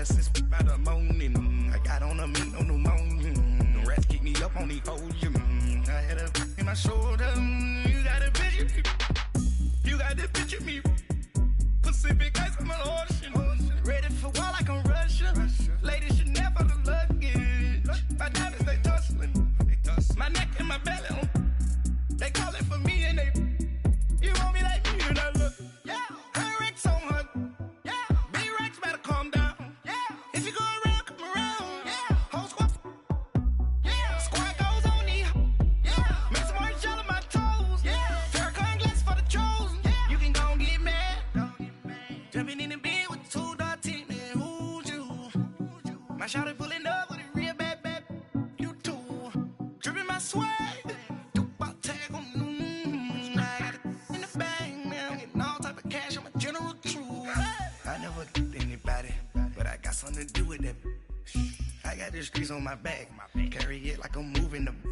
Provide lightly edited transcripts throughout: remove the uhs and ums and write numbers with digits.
a six by the morning. I got on a meat, no pneumonia. The rats keep me up on the podium. I had a in my shoulder. You got a picture me. You got the picture me. Pacific ice on my ocean. Ready for war like I'm Russia. Ladies should never the luggage. My diamonds, they tussling. My neck and my belly on. They call it for me and they. You want me like me and I look. Yeah. Her Rex on her. Yeah. B-Rex better calm down. Yeah. If you go around, come around. Yeah. Whole squad. Yeah. Squad goes on me. Yeah. Make some orange gel on my toes. Yeah. Farrakhan glass for the chosen. Yeah. You can go and get mad. Jumping in the bed with two dark teeth, man. Who's you? My shawty pulling up with a real bad. You too. Dripping my swag. Something to do with that. I got the streets on my back. Carry it like I'm moving them.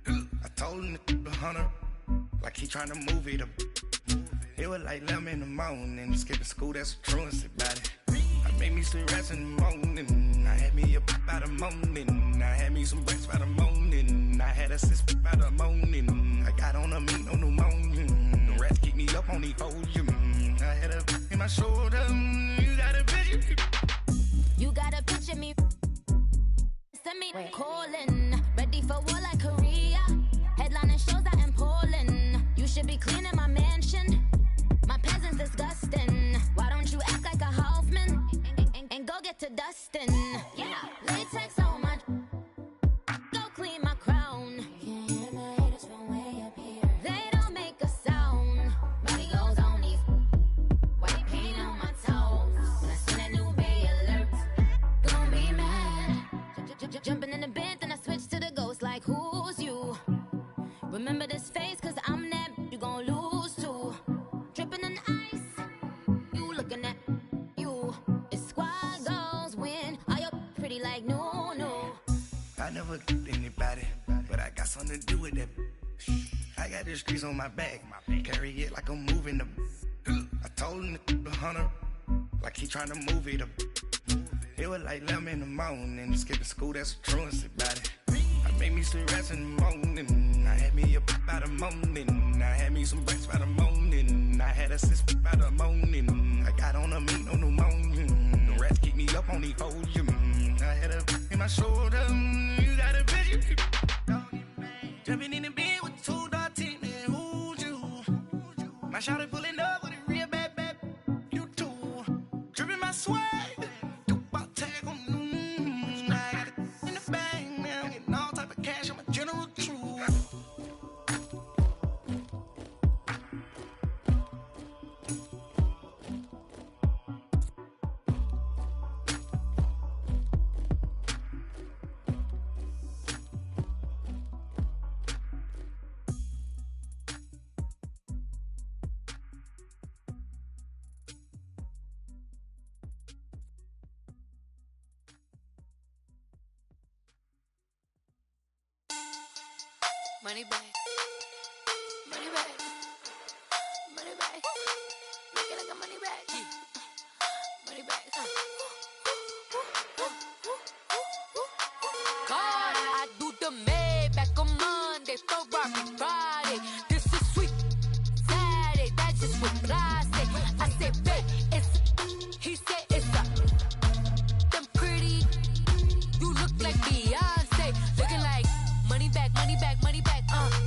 I told him the hunter, like he trying to move it up. It was like 11 in the morning. Skipping school, that's a truancy about it. I made me some rest in the morning. I had me up by the morning. I had me some breaks by the morning. I had a six by the morning. I got on a meat, no pneumonia. The rats keep me up on the podium. I had a in my shoulder. You got a vision. You gotta picture me. Send me calling. Ready for war like Korea. Headlining shows out in Poland. You should be cleaning my mansion. My peasants disgusting. Why don't you act like a Hoffman and go get to dustin'? Yeah, latex on my. Go clean my crown. Can't hear my haters from way up here. They don't make a sound. Body goes on these. White paint on my toes. When I see that new bay alert. Jumping in the bed, then I switch to the ghost like who's you? Remember this face, cause I'm that you gon' lose too. Dripping in ice, you looking at you. It's squad goals win, are you pretty like no? I never anybody, but I got something to do with that. I got the streets on my back, carry it like I'm moving them. I told him the hunter, like he trying to move it up. It was like 11 in the morning. Skipping school, that's a truancy about it. I made me some rest in the morning. I had me up by the morning. I had me some breaks by the morning. I had a six by the morning. I got on a meat, no pneumonia. The rats keep me up on the podium. I had a in my shoulder. You got a vision. Jumping in the bed with two dark teeth, man. Who's you? My shawty pulling up with a real bad. You too. Dripping my swag. Money back, money back, money back. Make it like a money back, money back. God, I do the Maybach on Monday, Ferrari Friday. This is sweet Saturday, that's just what I say. I say, babe, it's. He said it's a. Them pretty, you look like Beyonce, looking like money back, money back, money back.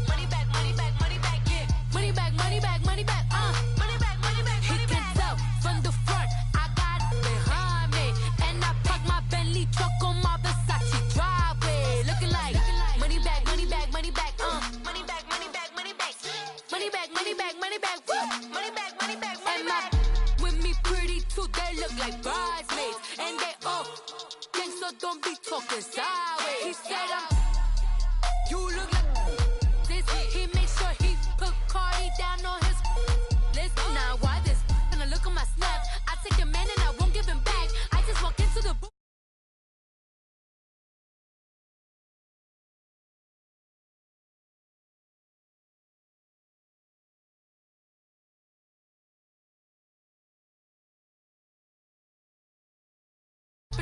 Money back, money back, money back, yeah. Money back, money back, money back, money back, money back, money back. He can tell from the front, I got it behind me. And I park my Bentley truck on my Versace driveway. Looking like money back, money back, money back, money back, money back, money back. Money back, money back, money back, money back, money back, money back. With me pretty too, they look like bridesmaids. And they all gang, so don't be talking sideways. He said you look like this. He makes sure he put Cardi down on his list. Now why this? Gonna look at my snap. I take your man and I won't give him back. I just walk into the booth.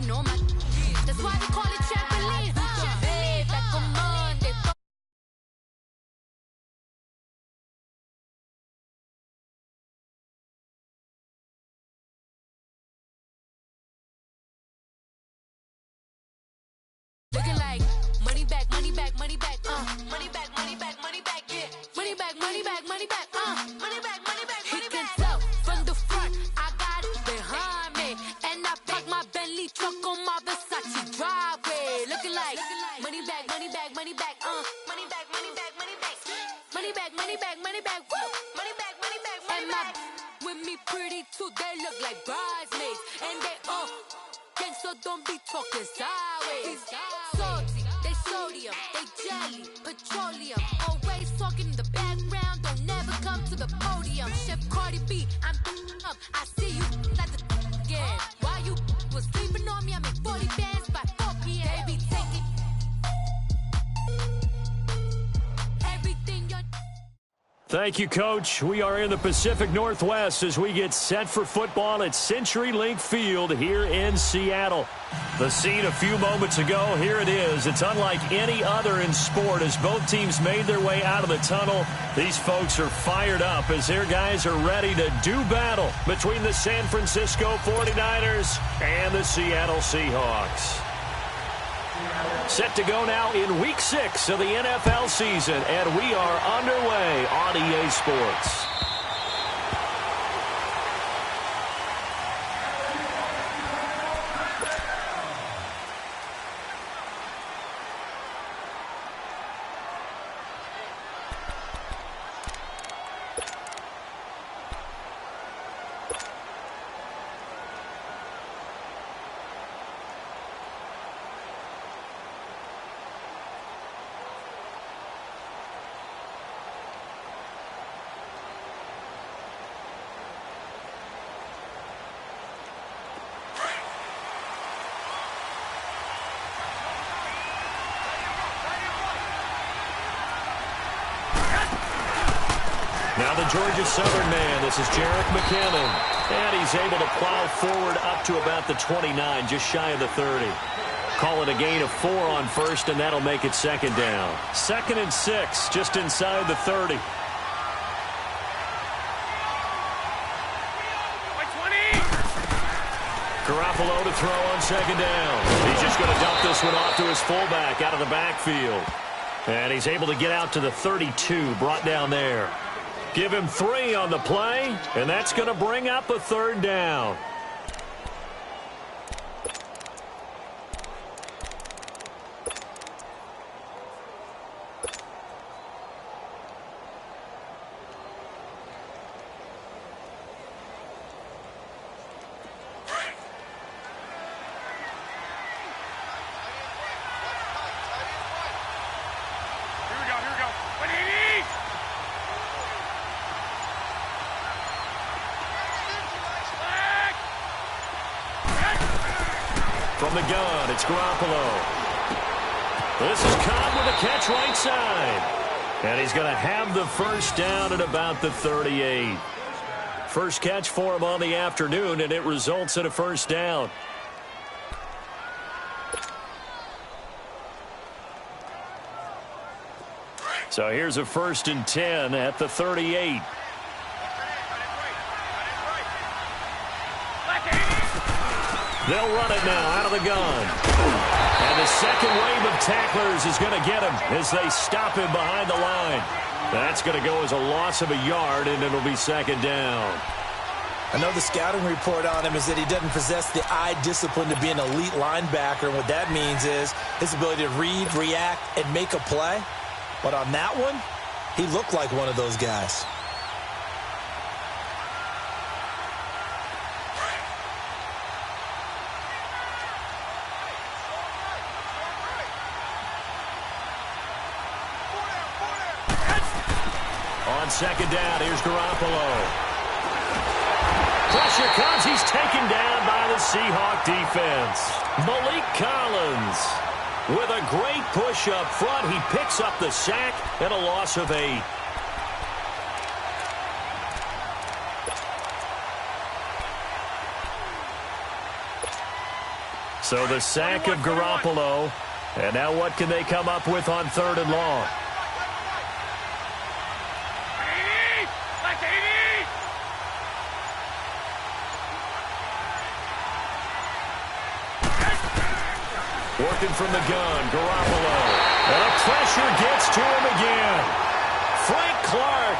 No, my that's why they call it trampoline. Trampoline. Back on Monday. Looking like money back, money back, money back, money back, money back, money back, yeah. Money back, money back, money back, money back, money back, money back. He can tell from the front, I got it behind me, and I park my Bentley truck on my Versace driveway. Looking like money back, money back, money back, money back, money back, money back, money back, money back, money back, woo, money back, money back, money back. With me pretty too, they look like bridesmaids, and they gang, so don't be talking sideways. Salty, they sodium, they jelly, petroleum. Always talking in the background, don't never come to the podium. Chef Cardi B, I'm up. I see you at the again. While you was sleeping on me, I make 40 bands by 4 p.m. Baby, take it. Everything you're... Thank you, Coach. We are in the Pacific Northwest as we get set for football at CenturyLink Field here in Seattle. The scene a few moments ago, here it is. It's unlike any other in sport as both teams made their way out of the tunnel. These folks are fired up as their guys are ready to do battle between the San Francisco 49ers and the Seattle Seahawks. Set to go now in Week 6 of the NFL season, and we are underway on EA Sports. Now the Georgia Southern man, this is Jerick McKinnon. And he's able to plow forward up to about the 29, just shy of the 30. Call it a gain of 4 on first, and that'll make it 2nd down. 2nd and 6, just inside the 30. Garoppolo to throw on 2nd down. He's just going to dump this one off to his fullback out of the backfield. And he's able to get out to the 32, brought down there. Give him 3 on the play, and that's going to bring up a 3rd down. From the gun, it's Garoppolo. This is Cobb with a catch right side. And he's going to have the 1st down at about the 38. First catch for him on the afternoon, and it results in a 1st down. So here's a 1st and 10 at the 38. They'll run it now out of the gun. And the second wave of tacklers is going to get him as they stop him behind the line. That's going to go as a loss of a yard, and it'll be 2nd down. I know the scouting report on him is that he doesn't possess the eye discipline to be an elite linebacker. And what that means is his ability to read, react, and make a play. But on that one, he looked like one of those guys. On 2nd down, here's Garoppolo. Pressure comes. He's taken down by the Seahawk defense. Malik Collins with a great push up front. He picks up the sack and a loss of 8. So the sack of Garoppolo. And now what can they come up with on 3rd and long? Working from the gun, Garoppolo. And the pressure gets to him again. Frank Clark.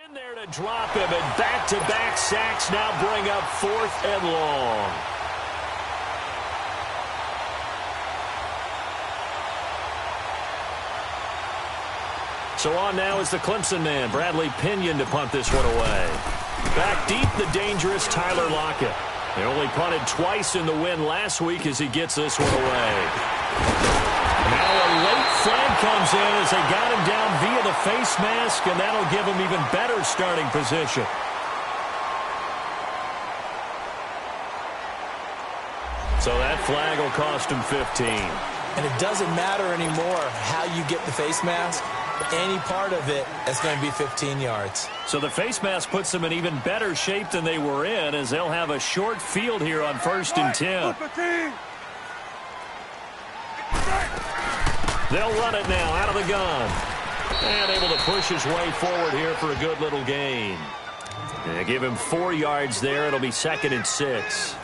In there to drop him, and back-to-back sacks now bring up 4th and long. So on now is the Clemson man, Bradley Pinion, to punt this one away. Back deep, the dangerous Tyler Lockett. They only punted twice in the win last week as he gets this one away. Now a late flag comes in as they got him down via the face mask, and that'll give him even better starting position. So that flag will cost him 15. And it doesn't matter anymore how you get the face mask. Any part of it is going to be 15 yards. So the face mask puts them in even better shape than they were in, as they'll have a short field here on 1st and 10. They'll run it now out of the gun. And able to push his way forward here for a good little gain. They give him 4 yards there. It'll be 2nd and 6.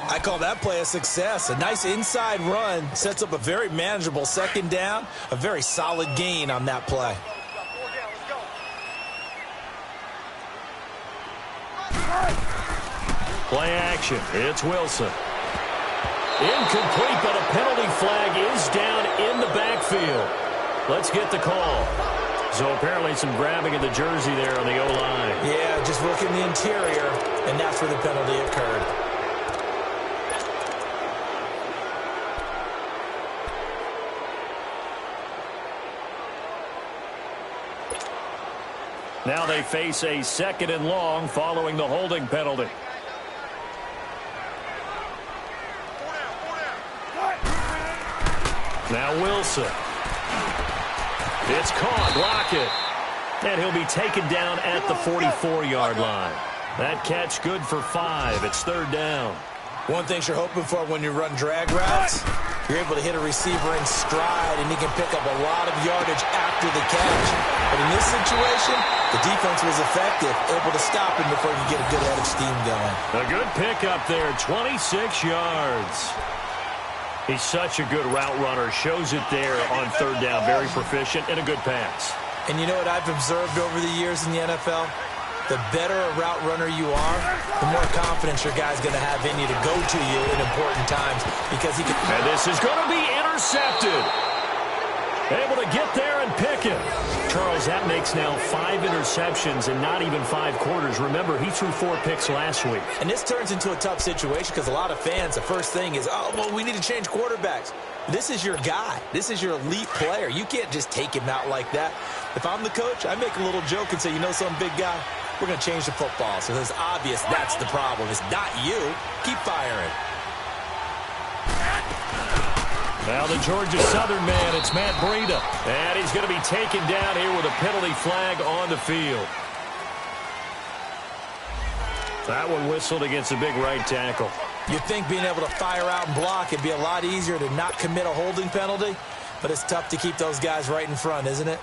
I call that play a success. A nice inside run sets up a very manageable 2nd down. A very solid gain on that play. Play action. It's Wilson. Incomplete, but a penalty flag is down in the backfield. Let's get the call. So apparently some grabbing of the jersey there on the O-line. Yeah, just working the interior, and that's where the penalty occurred. Now they face a 2nd and long following the holding penalty. Now Wilson. It's caught. Lockett. And he'll be taken down at the 44-yard line. That catch good for 5. It's 3rd down. One thing you're hoping for when you run drag routes, You're able to hit a receiver in stride, and he can pick up a lot of yardage after the catch. But in this situation, the defense was effective, able to stop him before he could get a good head of steam going. A good pickup there, 26 yards. He's such a good route runner. Shows it there on third down. Very proficient and a good pass. And you know what I've observed over the years in the NFL? The better a route runner you are, the more confidence your guy's going to have in you to go to you in important times because he can. And this is going to be intercepted. Able to get there and pick it. Charles, that makes now 5 interceptions in not even 5 quarters. Remember, he threw 4 picks last week. And this turns into a tough situation because a lot of fans, the first thing is, oh, well, we need to change quarterbacks. This is your guy. This is your elite player. You can't just take him out like that. If I'm the coach, I make a little joke and say, you know some big guy? We're going to change the football. So it's obvious that's the problem. It's not you. Keep firing. Now the Georgia Southern man, it's Matt Breida. And he's going to be taken down here with a penalty flag on the field. That one whistled against a big right tackle. You'd think being able to fire out and block it'd be a lot easier to not commit a holding penalty, but it's tough to keep those guys right in front, isn't it?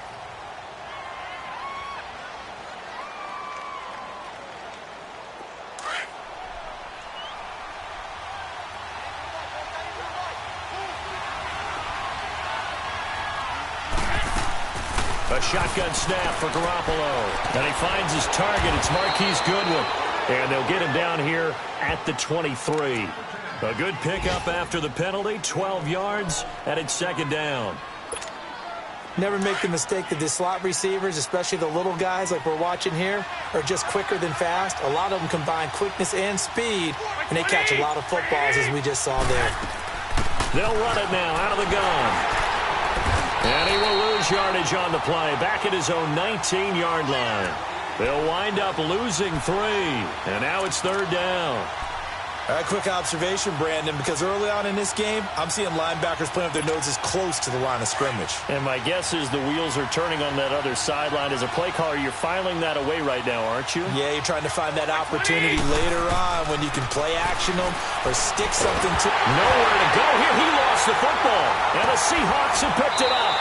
A shotgun snap for Garoppolo. And he finds his target. It's Marquise Goodwin. And they'll get him down here at the 23. A good pickup after the penalty. 12 yards, and it's second down. Never make the mistake that the slot receivers, especially the little guys like we're watching here, are just quicker than fast. A lot of them combine quickness and speed, and they catch a lot of footballs, as we just saw there. They'll run it now out of the gun. And he will lose yardage on the play, back at his own 19-yard line. They'll wind up losing 3, and now it's third down. All right, quick observation, Brandon, because early on in this game, I'm seeing linebackers playing with their noses close to the line of scrimmage. And my guess is the wheels are turning on that other sideline. As a play caller, you're filing that away right now, aren't you? Yeah, you're trying to find that opportunity later on when you can play action them or stick something to. Nowhere to go here. He lost the football, and the Seahawks have picked it up.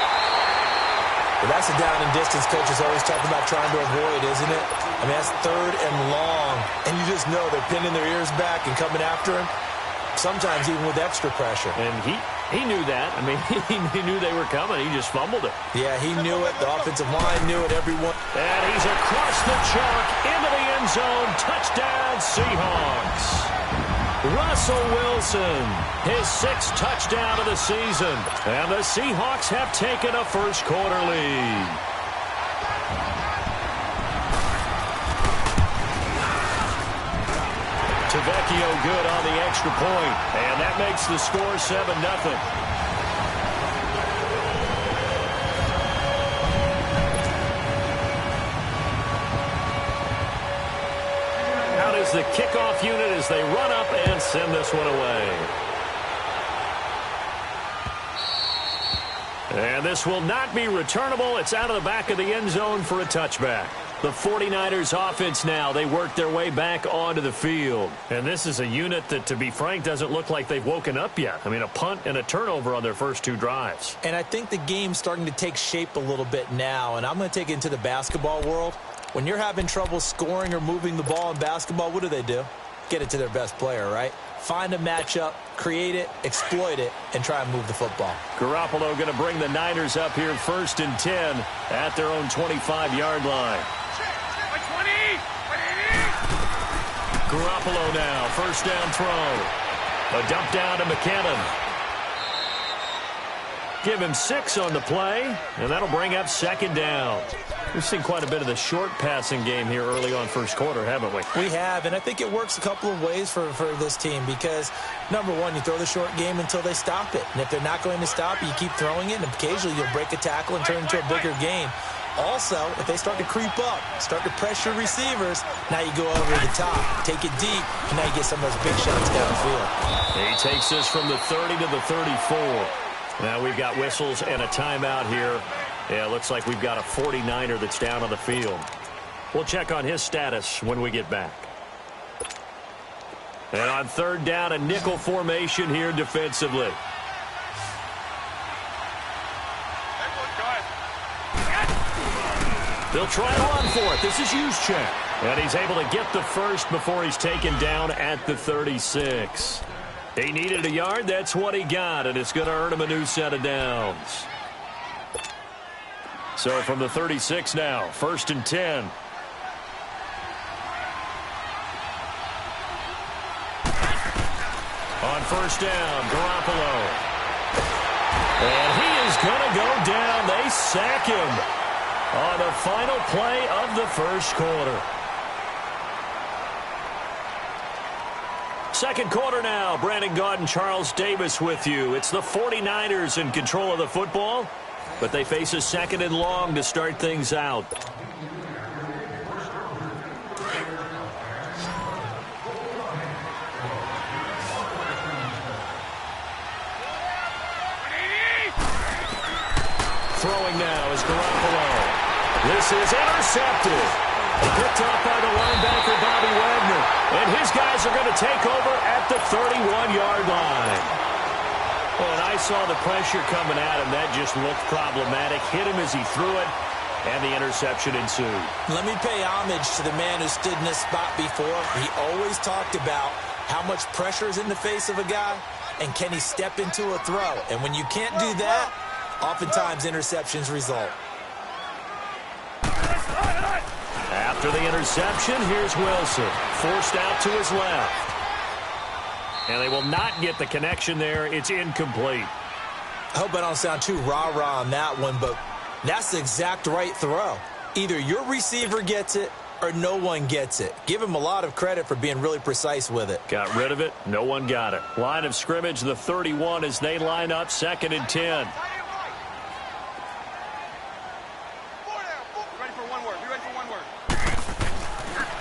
Well, that's a down and distance coaches always talk about trying to avoid, isn't it? I mean, that's third and long, and you just know they're pinning their ears back and coming after him, sometimes even with extra pressure. And he knew that. I mean, he knew they were coming. He just fumbled it. Yeah, he knew it. The offensive line knew it. Everyone. And he's across the chalk into the end zone. Touchdown, Seahawks. Russell Wilson, his 6th touchdown of the season. And the Seahawks have taken a first-quarter lead. Tavecchio good on the extra point. And that makes the score 7-0. The kickoff unit as they run up and send this one away. And this will not be returnable. It's out of the back of the end zone for a touchback. The 49ers offense now, they work their way back onto the field. And this is a unit that, to be frank, doesn't look like they've woken up yet. I mean, a punt and a turnover on their first 2 drives. And I think the game's starting to take shape a little bit now. And I'm going to take it into the basketball world. When you're having trouble scoring or moving the ball in basketball, what do? Get it to their best player, right? Find a matchup, create it, exploit it, and try and move the football. Garoppolo going to bring the Niners up here 1st and 10 at their own 25-yard line. Garoppolo now, first down throw. A dump down to McKinnon. Give him 6 on the play, and that'll bring up second down. We've seen quite a bit of the short passing game here early on first quarter, haven't we? We have, and I think it works a couple of ways for this team because, number one, you throw the short game until they stop it. And if they're not going to stop it, you keep throwing it, and occasionally you'll break a tackle and turn it into a bigger gain. Also, if they start to creep up, start to pressure receivers, now you go over the top, take it deep, and now you get some of those big shots downfield. He takes this from the 30 to the 34. Now we've got whistles and a timeout here. Yeah, it looks like we've got a 49er that's down on the field. We'll check on his status when we get back. And on third down, a nickel formation here defensively. They'll try to run for it. This is Juszczyk. And he's able to get the first before he's taken down at the 36. He needed a yard. That's what he got, and it's going to earn him a new set of downs. So from the 36 now, 1st and 10. On 1st down, Garoppolo. And he is going to go down. They sack him on the final play of the first quarter. Second quarter now. Brandon Gaudin and Charles Davis with you. It's the 49ers in control of the football, but they face a 2nd and long to start things out. Throwing now is Garoppolo. This is intercepted. Picked up by the linebacker, Bobby Wagner. And his guys are going to take over at the 31-yard line. And I saw the pressure coming at him. That just looked problematic. Hit him as he threw it, and the interception ensued. Let me pay homage to the man who stood in this spot before. He always talked about how much pressure is in the face of a guy, and can he step into a throw. And when you can't do that, oftentimes interceptions result. After the interception, here's Wilson. Forced out to his left. And they will not get the connection there. It's incomplete. I hope I don't sound too rah-rah on that one, but that's the exact right throw. Either your receiver gets it or no one gets it. Give him a lot of credit for being really precise with it. Got rid of it. No one got it. Line of scrimmage, the 31 as they line up 2nd and 10.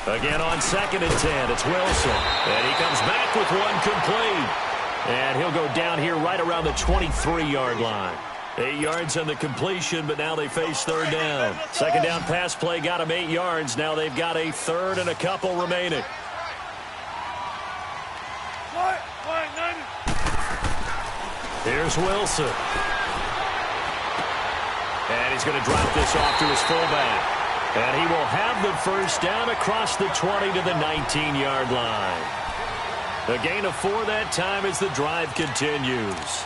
Again on 2nd and 10, it's Wilson. And he comes back with one complete. And he'll go down here right around the 23-yard line. 8 yards on the completion, but now they face 3rd down. 2nd down pass play got him 8 yards. Now they've got a 3rd and a couple remaining. Here's Wilson. And he's going to drop this off to his fullback. And he will have the first down across the 20 to the 19-yard line. A gain of 4 that time as the drive continues.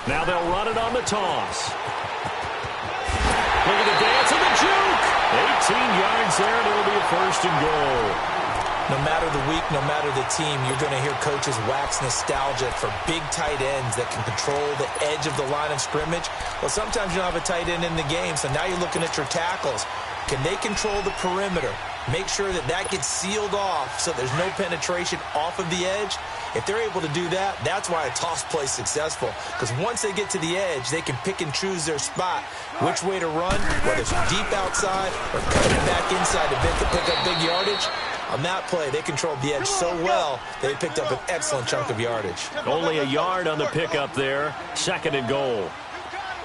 Now they'll run it on the toss. Look at the dance and the juke. 18 yards there, and it'll be a 1st and goal. No matter the week, no matter the team, you're going to hear coaches wax nostalgic for big tight ends that can control the edge of the line of scrimmage. Well, sometimes you don't have a tight end in the game, so now you're looking at your tackles. Can they control the perimeter? Make sure that that gets sealed off so there's no penetration off of the edge. If they're able to do that, that's why a toss play is successful. Because once they get to the edge, they can pick and choose their spot, which way to run, whether it's deep outside or cutting it back inside to pick up big yardage. On that play, they controlled the edge so well, they picked up an excellent chunk of yardage. Only a yard on the pickup there. 2nd and goal.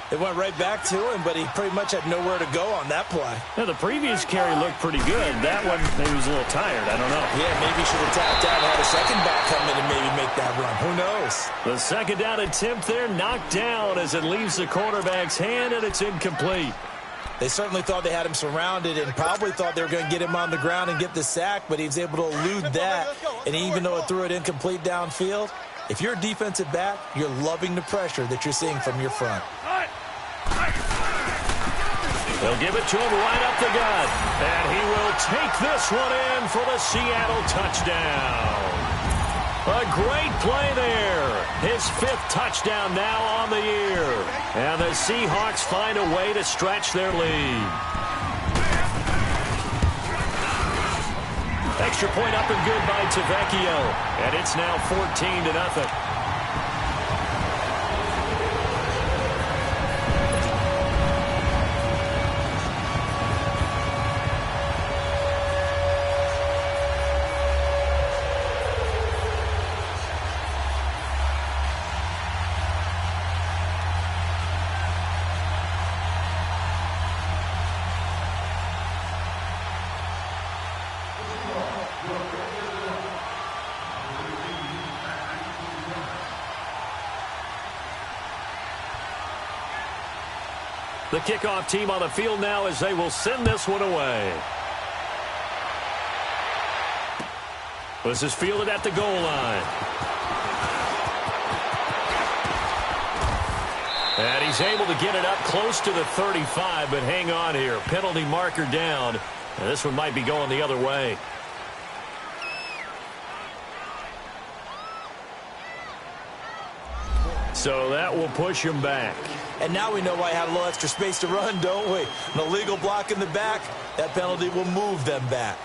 It went right back to him, but he pretty much had nowhere to go on that play. Yeah, the previous carry looked pretty good. That one, maybe he was a little tired. I don't know. Yeah, maybe he should have tapped out and had a second back come in and maybe make that run. Who knows? The 2nd down attempt there knocked down as it leaves the quarterback's hand, and it's incomplete. They certainly thought they had him surrounded and probably thought they were going to get him on the ground and get the sack, but he was able to elude that. And even though it threw it incomplete downfield, if you're a defensive back, you're loving the pressure that you're seeing from your front. They'll give it to him right up the gut. And he will take this one in for the Seattle touchdown. A great play there. His 5th touchdown now on the year. And the Seahawks find a way to stretch their lead. Extra point up and good by Tavecchio. And it's now 14-0. The kickoff team on the field now as they will send this one away. This is fielded at the goal line. And he's able to get it up close to the 35, but hang on here. Penalty marker down. And this one might be going the other way. So that will push him back. And now we know why I had a little extra space to run, don't we? An illegal block in the back. That penalty will move them back.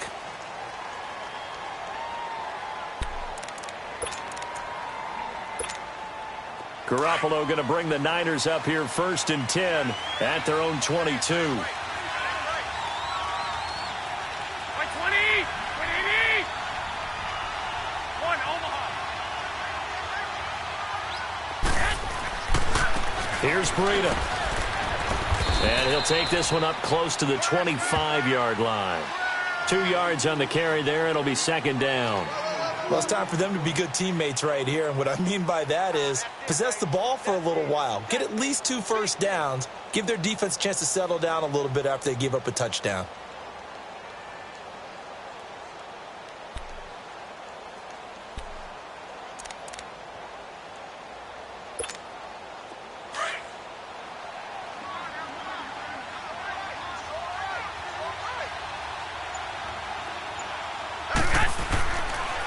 Garoppolo going to bring the Niners up here 1st and 10 at their own 22. Here's Breida. And he'll take this one up close to the 25-yard line. 2 yards on the carry there. It'll be 2nd down. Well, it's time for them to be good teammates right here. And what I mean by that is possess the ball for a little while. Get at least 2 first downs. Give their defense a chance to settle down a little bit after they give up a touchdown.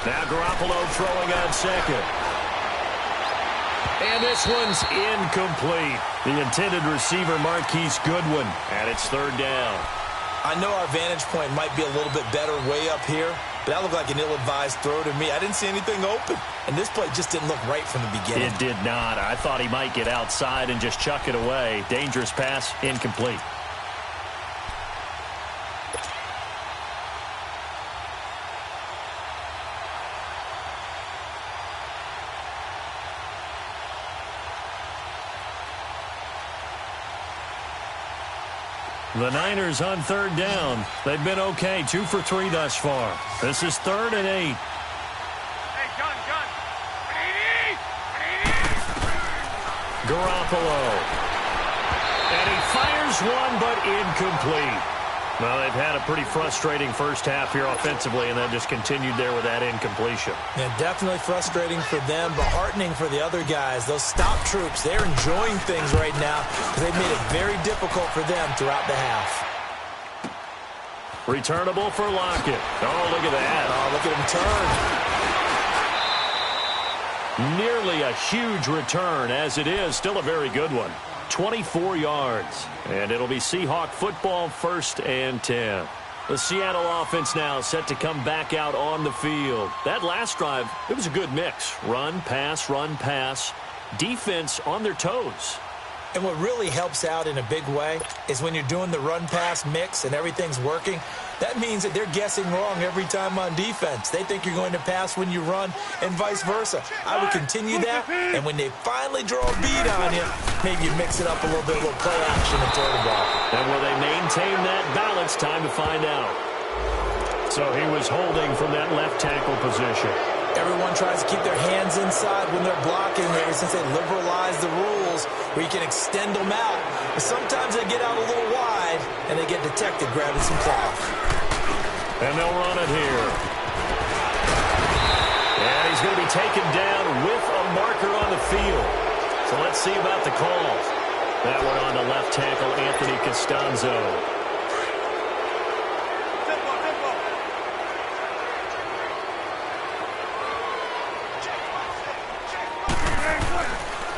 Now Garoppolo throwing on 2nd. And this one's incomplete. The intended receiver, Marquise Goodwin, and it's 3rd down. I know our vantage point might be a little bit better way up here, but that looked like an ill-advised throw to me. I didn't see anything open, and this play just didn't look right from the beginning. It did not. I thought he might get outside and just chuck it away. Dangerous pass, incomplete. The Niners on 3rd down. They've been okay, 2 for 3 thus far. This is 3rd and 8. Hey, gun. Garoppolo. And he fires one, but incomplete. Well, they've had a pretty frustrating first half here offensively, and then just continued there with that incompletion. Yeah, definitely frustrating for them, but heartening for the other guys. Those stop troops, they're enjoying things right now because they've made it very difficult for them throughout the half. Returnable for Lockett. Oh, look at that. Oh, look at him turn. Nearly a huge return, as it is. Still a very good one. 24 yards. And it'll be Seahawk football, 1st and 10. The Seattle offense now set to come back out on the field. That last drive, it was a good mix. Run, pass. Defense on their toes. And what really helps out in a big way is when you're doing the run-pass mix and everything's working, that means that they're guessing wrong every time on defense. They think you're going to pass when you run and vice versa. I would continue that, and when they finally draw a bead on you, maybe you mix it up a little bit, a little play action and throw the ball. And will they maintain that balance? Time to find out. So he was holding from that left tackle position. Everyone tries to keep their hands inside when they're blocking ever since they liberalized the rules where you can extend them out. But sometimes they get out a little wide and they get detected grabbing some cloth. And they'll run it here. And he's going to be taken down with a marker on the field. So let's see about the call. That one on the left tackle, Anthony Costanzo.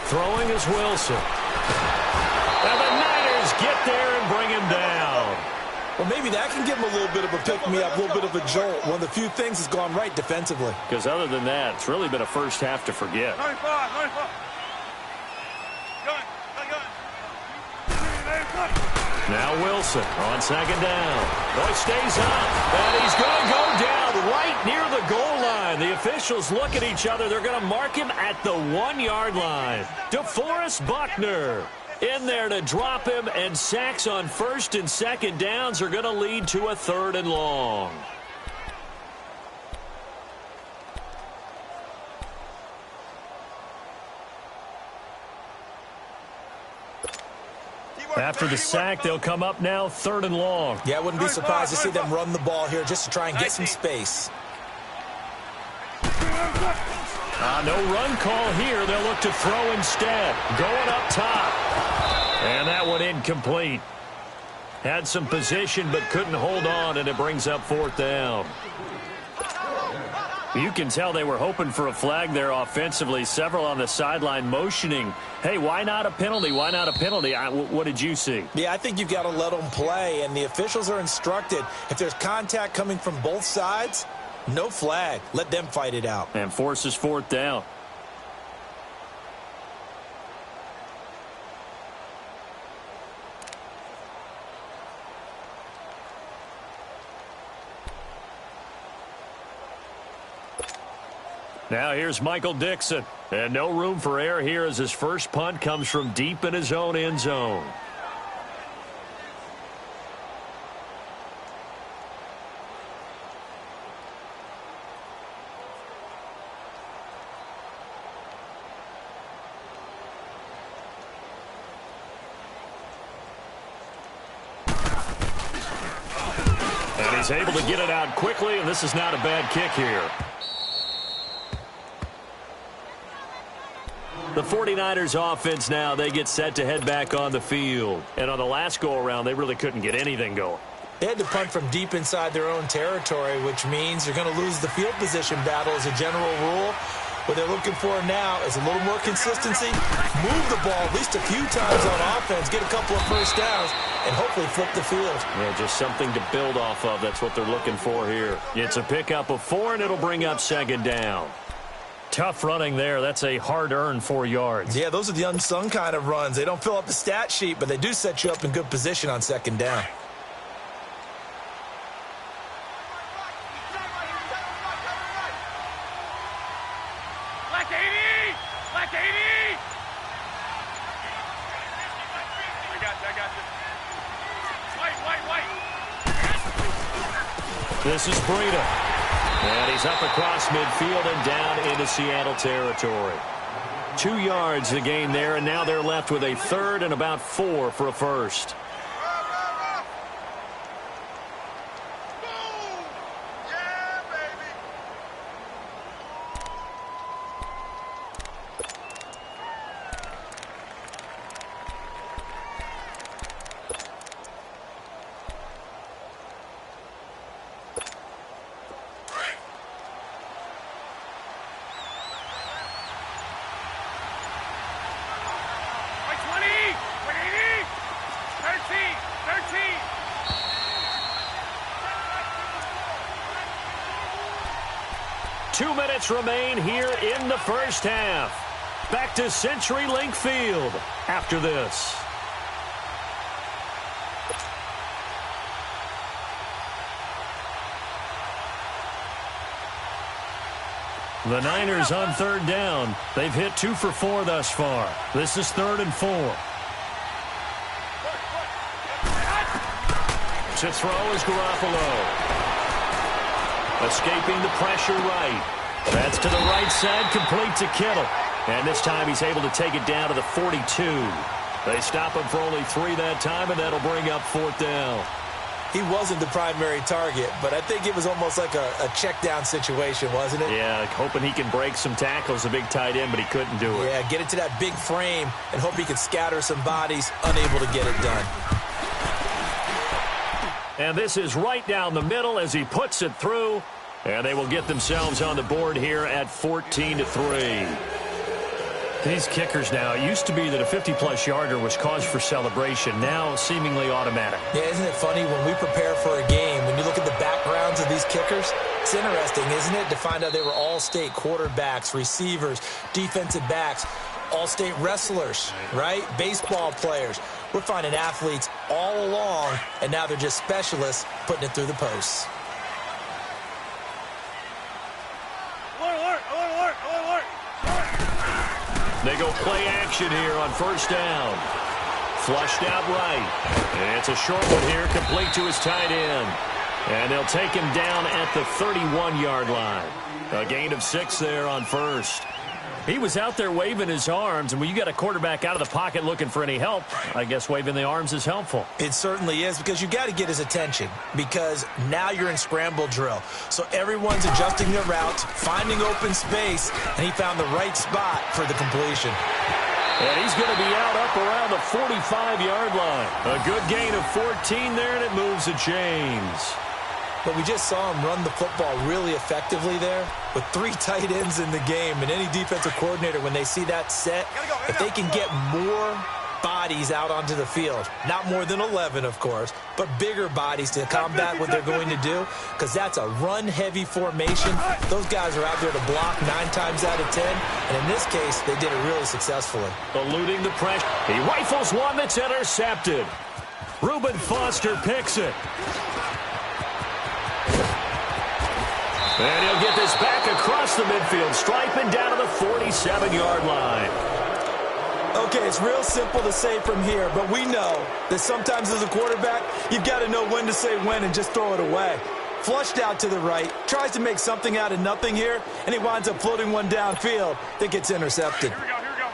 Throwing is Wilson. And the Niners get there and bring him down. Well, maybe that can give him a little bit of a pick-me-up, a little bit of a jolt. One of the few things that's gone right defensively. Because other than that, it's really been a first half to forget. 95. Gun. Now Wilson on 2nd down. Oh, he stays up. And he's going to go down right near the goal line. The officials look at each other. They're going to mark him at the 1-yard line. DeForest Buckner in there to drop him, and sacks on 1st and 2nd downs are going to lead to a 3rd and long. After the sack, they'll come up now 3rd and long. Yeah, I wouldn't be surprised to see them run the ball here just to try and get some space. No run call here. They'll look to throw instead. Going up top. And that one incomplete. Had some position but couldn't hold on, and it brings up 4th down. You can tell they were hoping for a flag there offensively. Several on the sideline motioning. Hey, why not a penalty? Why not a penalty? What did you see? Yeah, I think you've got to let them play, and the officials are instructed. If there's contact coming from both sides, no flag. Let them fight it out. And forces 4th down. Now here's Michael Dixon. And no room for error here as his first punt comes from deep in his own end zone. And he's able to get it out quickly, and this is not a bad kick here. The 49ers offense now, they get set to head back on the field. And on the last go-around, they really couldn't get anything going. They had to punt from deep inside their own territory, which means you're going to lose the field position battle as a general rule. What they're looking for now is a little more consistency, move the ball at least a few times on offense, get a couple of first downs, and hopefully flip the field. Yeah, just something to build off of. That's what they're looking for here. It's a pickup of 4, and it'll bring up 2nd down. Tough running there. That's a hard-earned 4 yards. Yeah, those are the unsung kind of runs. They don't fill up the stat sheet, but they do set you up in good position on 2nd down. Black 80! Black 80! I got this. White. This is Breida. And he's up across midfield and down into Seattle territory. 2 yards the gain there, and now they're left with a 3rd and about 4 for a first. Remain here in the first half. Back to CenturyLink Field after this. The Niners on 3rd down. They've hit 2 for 4 thus far. This is 3rd and 4. To throw is Garoppolo. Escaping the pressure right. That's to the right side, complete to Kittle. And this time he's able to take it down to the 42. They stop him for only 3 that time, and that'll bring up 4th down. He wasn't the primary target, but I think it was almost like a check down situation, wasn't it? Yeah, hoping he can break some tackles, a big tight end, but he couldn't do it. Yeah, get it to that big frame and hope he can scatter some bodies, unable to get it done. And this is right down the middle as he puts it through. And they will get themselves on the board here at 14-3. These kickers now, it used to be that a 50-plus yarder was cause for celebration. Now seemingly automatic. Yeah, isn't it funny when we prepare for a game, when you look at the backgrounds of these kickers, it's interesting, isn't it, to find out they were all-state quarterbacks, receivers, defensive backs, all-state wrestlers, right? Baseball players. We're finding athletes all along, and now they're just specialists putting it through the posts. They go play action here on 1st down. Flushed out right. And it's a short one here, complete to his tight end. And they'll take him down at the 31-yard line. A gain of 6 there on 1st. He was out there waving his arms, and when you got a quarterback out of the pocket looking for any help, I guess waving the arms is helpful. It certainly is, because you got to get his attention, because now you're in scramble drill. So everyone's adjusting their routes, finding open space, and he found the right spot for the completion. And he's going to be out up around the 45-yard line. A good gain of 14 there, and it moves the chains. But we just saw him run the football really effectively there with 3 tight ends in the game. And any defensive coordinator, when they see that set, if they can get more bodies out onto the field, not more than 11, of course, but bigger bodies to combat what they're going to do, because that's a run-heavy formation. Those guys are out there to block 9 times out of 10, and in this case, they did it really successfully. Eluding the pressure. He rifles one that's intercepted. Reuben Foster picks it. And he'll get this back across the midfield stripe and down to the 47-yard line. Okay, it's real simple to say from here, but we know that sometimes as a quarterback, you've got to know when to say when and just throw it away. Flushed out to the right, tries to make something out of nothing here, and he winds up floating one downfield that gets intercepted. Here we go, here we go.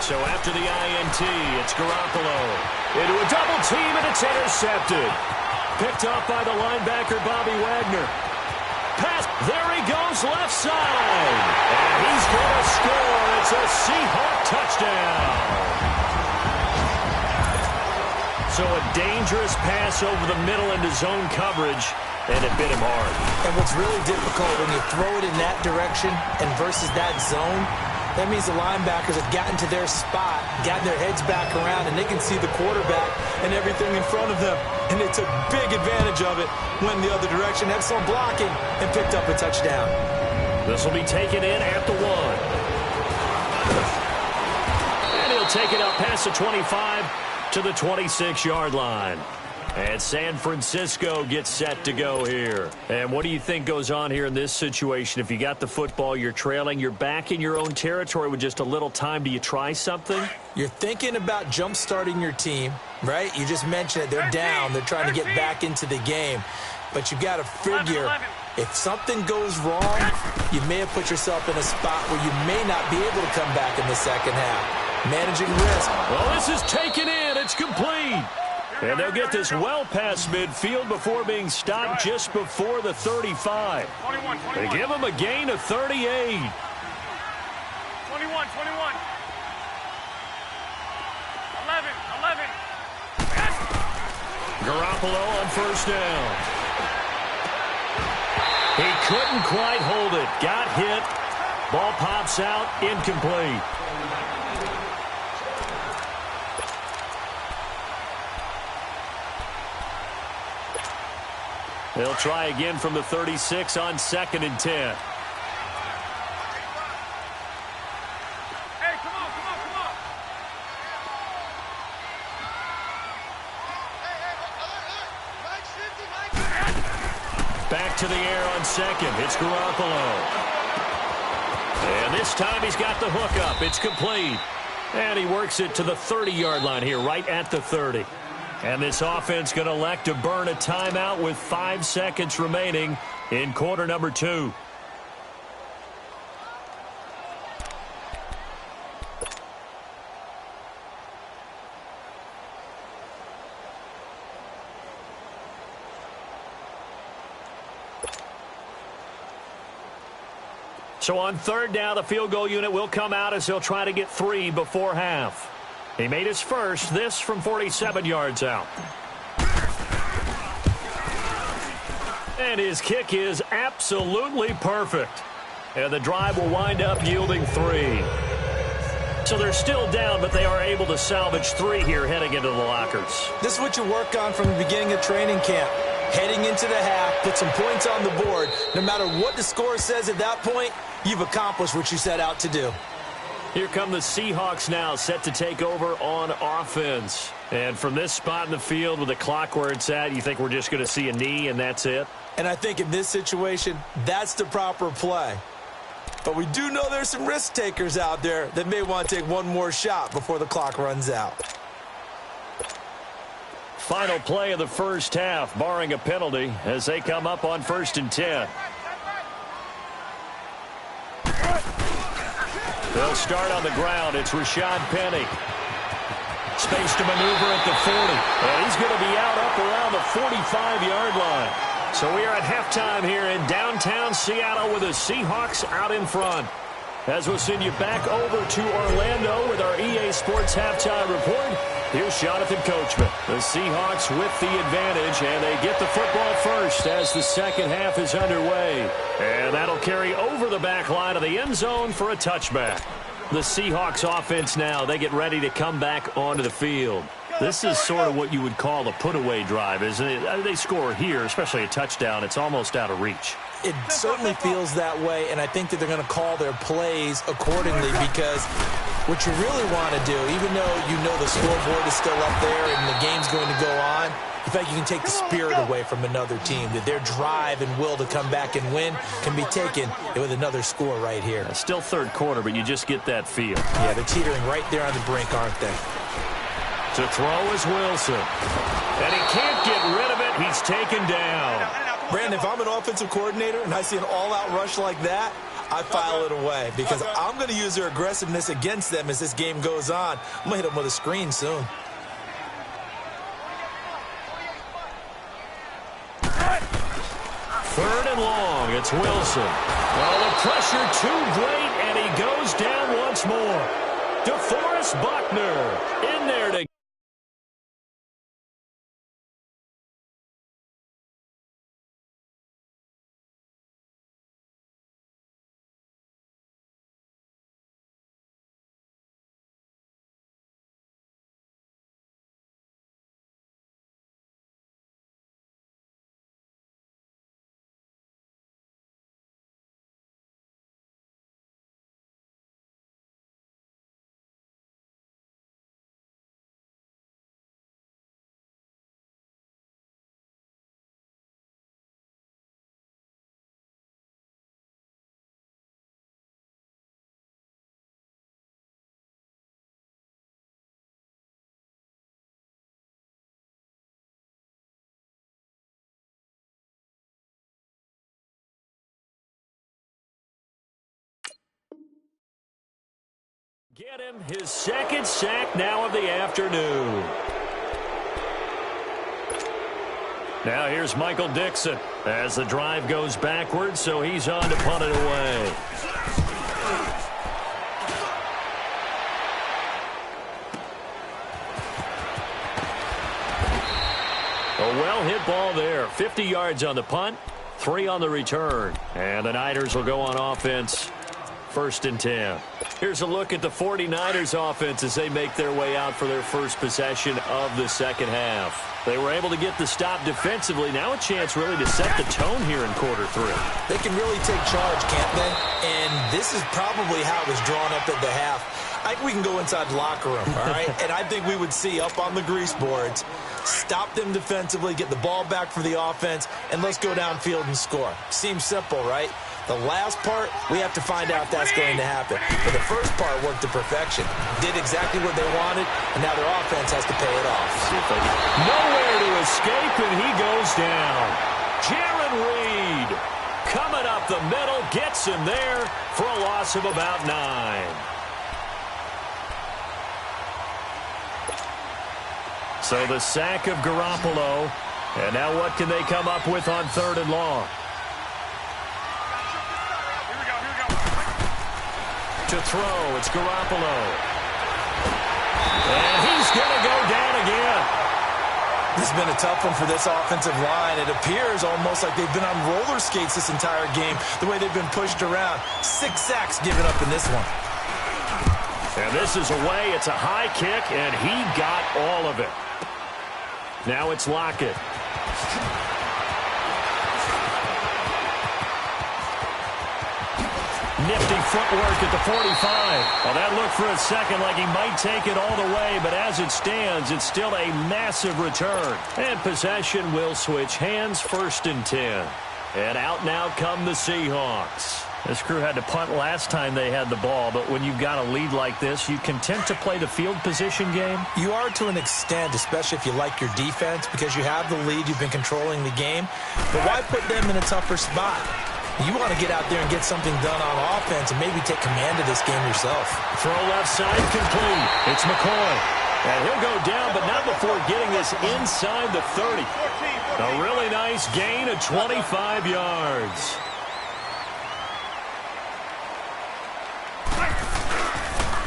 So after the INT, it's Garoppolo into a double team, and it's intercepted. Picked off by the linebacker, Bobby Wagner. Pass, there he goes, left side. And he's going to score. It's a Seahawk touchdown. So a dangerous pass over the middle into zone coverage, and it bit him hard. And what's really difficult when you throw it in that direction and versus that zone, that means the linebackers have gotten to their spot, gotten their heads back around, and they can see the quarterback and everything in front of them. And they took big advantage of it, went the other direction, excellent blocking, and picked up a touchdown. This will be taken in at the 1. And he'll take it out past the 25 to the 26-yard line. And San Francisco gets set to go here. And what do you think goes on here in this situation? If you got the football, you're trailing, you're back in your own territory with just a little time. Do you try something? You're thinking about jump-starting your team, right? You just mentioned it. They're down. They're trying to get back into the game. But you've got to figure, if something goes wrong, you may have put yourself in a spot where you may not be able to come back in the second half. Managing risk. Well, this is taken in. It's complete. And they'll get this well past midfield before being stopped just before the 35. 21. They give him a gain of 38. 21. Garoppolo on first down. He couldn't quite hold it. Got hit. Ball pops out. Incomplete. They'll try again from the 36 on 2nd and 10. Hey, come on. Back to the air on 2nd. It's Garoppolo. And this time he's got the hook up. It's complete. And he works it to the 30-yard line here, right at the 30. And this offense going to elect to burn a timeout with 5 seconds remaining in quarter number 2. So on 3rd down, the field goal unit will come out as they'll try to get 3 before half. He made his first, this from 47 yards out. And his kick is absolutely perfect. And the drive will wind up yielding 3. So they're still down, but they are able to salvage 3 here heading into the lockers. This is what you work on from the beginning of training camp. Heading into the half, put some points on the board. No matter what the score says at that point, you've accomplished what you set out to do. Here come the Seahawks now, set to take over on offense. And from this spot in the field with the clock where it's at, you think we're just going to see a knee and that's it? And I think in this situation, that's the proper play. But we do know there's some risk takers out there that may want to take one more shot before the clock runs out. Final play of the first half, barring a penalty, as they come up on 1st and 10. They'll start on the ground. It's Rashad Penny. Space to maneuver at the 40. And he's going to be out up around the 45-yard line. So we are at halftime here in downtown Seattle with the Seahawks out in front. As we'll send you back over to Orlando with our EA Sports Halftime Report, here's Jonathan Coachman. The Seahawks with the advantage, and they get the football first as the second half is underway. And that'll carry over the back line of the end zone for a touchback. The Seahawks offense now, they get ready to come back onto the field. This is sort of what you would call a put-away drive, isn't it? They score here, especially a touchdown. It's almost out of reach. It certainly feels that way, and I think that they're going to call their plays accordingly, because what you really want to do, even though you know the scoreboard is still up there and the game's going to go on, in fact, you can take the spirit away from another team, that their drive and will to come back and win can be taken with another score right here. Still third quarter, but you just get that feel. Yeah, they're teetering right there on the brink, aren't they? To throw is Wilson. And he can't get rid of it. He's taken down. Brandon, if I'm an offensive coordinator and I see an all-out rush like that, I file it away, because I'm going to use their aggressiveness against them as this game goes on. I'm going to hit them with a screen soon. Third and long. It's Wilson. Oh, the pressure too great, and he goes down once more. DeForest Buckner in there to get him his second sack now of the afternoon. Now here's Michael Dixon as the drive goes backwards, so he's on to punt it away. A well-hit ball there. 50 yards on the punt, 3 on the return. And the Niners will go on offense. 1st and 10. Here's a look at the 49ers offense as they make their way out for their first possession of the second half. They were able to get the stop defensively. Now a chance really to set the tone here in quarter 3. They can really take charge, can't they? And this is probably how it was drawn up at the half. I think we can go inside the locker room, all right? And I think we would see up on the grease boards, stop them defensively, get the ball back for the offense, and let's go downfield and score. Seems simple, right? The last part, we have to find out if that's going to happen. But the first part worked to perfection. Did exactly what they wanted, and now their offense has to pay it off. Nowhere to escape, and he goes down. Jaron Reed coming up the middle, gets him there for a loss of about 9. So the sack of Garoppolo, and now what can they come up with on 3rd and long? To throw, it's Garoppolo. And he's going to go down again. This has been a tough one for this offensive line. It appears almost like they've been on roller skates this entire game, the way they've been pushed around. 6 sacks given up in this one. And this is away. It's a high kick, and he got all of it. Now it's Lockett. Nifty footwork at the 45. Well, that looked for a second like he might take it all the way, but as it stands, it's still a massive return. And possession will switch hands. 1st and 10. And out now come the Seahawks. This crew had to punt last time they had the ball, but when you've got a lead like this, you content to play the field position game? You are to an extent, especially if you like your defense, because you have the lead, you've been controlling the game. But why put them in a tougher spot? You want to get out there and get something done on offense and maybe take command of this game yourself. Throw left side complete. It's McCoy. And he'll go down, but not before getting this inside the 30. A really nice gain of 25 yards.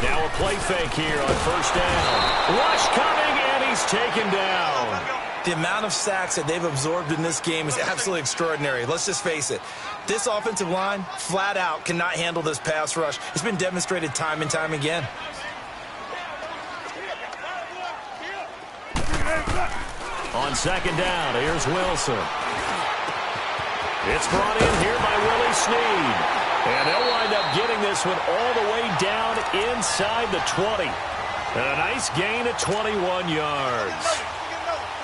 Now a play fake here on first down. Rush coming, and he's taken down. The amount of sacks that they've absorbed in this game is absolutely extraordinary. Let's just face it. This offensive line, flat out, cannot handle this pass rush. It's been demonstrated time and time again. On second down, here's Wilson. It's brought in here by Willie Snead. And they'll wind up getting this one all the way down inside the 20. And a nice gain of 21 yards.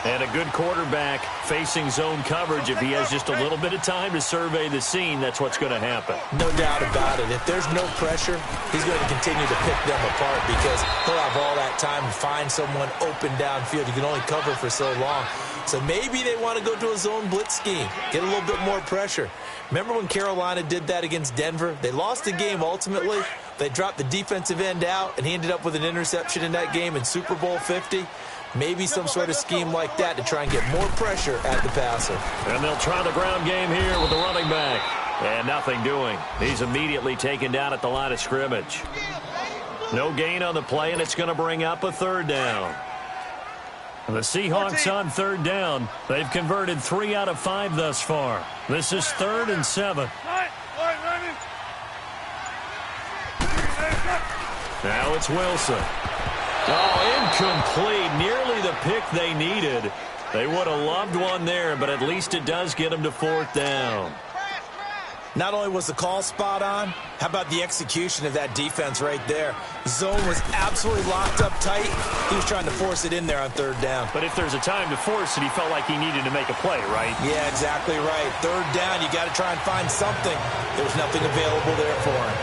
And a good quarterback facing zone coverage. If he has just a little bit of time to survey the scene, that's what's going to happen. No doubt about it. If there's no pressure, he's going to continue to pick them apart because he'll have all that time to find someone open downfield. You can only cover for so long. So maybe they want to go to a zone blitz scheme, get a little bit more pressure. Remember when Carolina did that against Denver? They lost the game ultimately. They dropped the defensive end out, and he ended up with an interception in that game in Super Bowl 50. Maybe some sort of scheme like that to try and get more pressure at the passer. And they'll try the ground game here with the running back. And nothing doing. He's immediately taken down at the line of scrimmage. No gain on the play, and it's going to bring up a third down. The Seahawks on third down. They've converted 3 out of 5 thus far. This is 3rd and 7. Now it's Wilson. Oh, incomplete. Nearly the pick they needed. They would have loved one there, but at least it does get them to 4th down. Not only was the call spot on, how about the execution of that defense right there? Zone was absolutely locked up tight. He was trying to force it in there on 3rd down. But if there's a time to force it, he felt like he needed to make a play, right? Yeah, exactly right. 3rd down, you got to try and find something. There was nothing available there for him.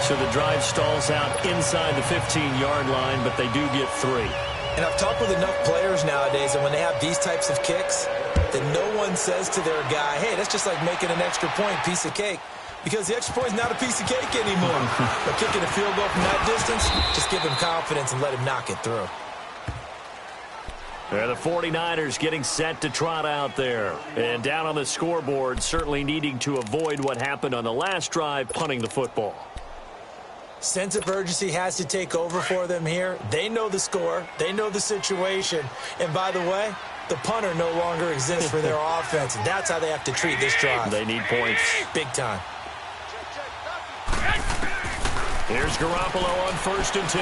So the drive stalls out inside the 15-yard line, but they do get 3. And I've talked with enough players nowadays, and when they have these types of kicks, that no one says to their guy, hey, that's just like making an extra point, piece of cake. Because the extra point is not a piece of cake anymore. But kicking a field goal from that distance, just give him confidence and let him knock it through. The 49ers getting set to trot out there. And down on the scoreboard, certainly needing to avoid what happened on the last drive, punting the football. Sense of urgency has to take over for them here. They know the score. They know the situation. And by the way, the punter no longer exists for their offense. And that's how they have to treat this drive. They need points. Big time. Here's Garoppolo on 1st and 10.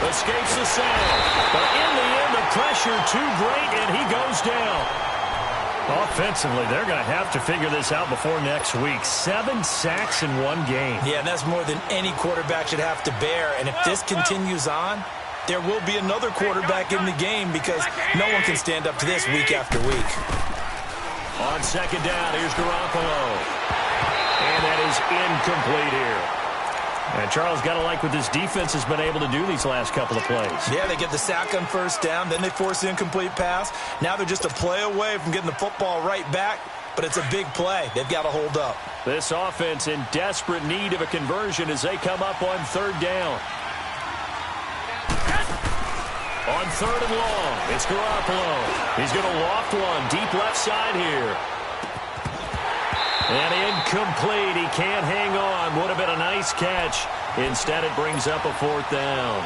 Escapes the sack. But in the end, the pressure too great, and he goes down. Offensively, they're going to have to figure this out before next week. 7 sacks in one game. Yeah, and that's more than any quarterback should have to bear. And if this continues on, there will be another quarterback in the game because no one can stand up to this week after week. On second down, here's Garoppolo. And that is incomplete here. And Charles, got to like what this defense has been able to do these last couple of plays. Yeah, they get the sack on 1st down, then they force the incomplete pass. Now they're just a play away from getting the football right back, but it's a big play. They've got to hold up. This offense in desperate need of a conversion as they come up on 3rd down. On 3rd and long, it's Garoppolo. He's going to loft one deep left side here. And incomplete. He can't hang on. Would have been a nice catch. Instead, it brings up a 4th down.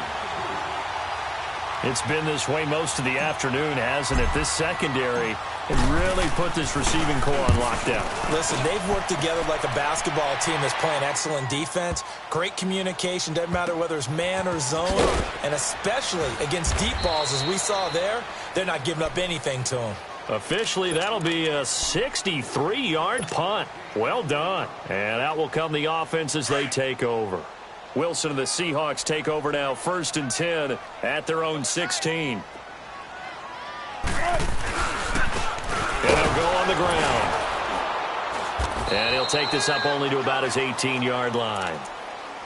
It's been this way most of the afternoon, hasn't it? This secondary has really put this receiving core on lockdown. Listen, they've worked together like a basketball team that's playing excellent defense. Great communication. Doesn't matter whether it's man or zone. And especially against deep balls, as we saw there, they're not giving up anything to them. Officially, that'll be a 63-yard punt. Well done. And out will come the offense as they take over. Wilson and the Seahawks take over now, 1st and 10 at their own 16. And they'll go on the ground. And he'll take this up only to about his 18-yard line.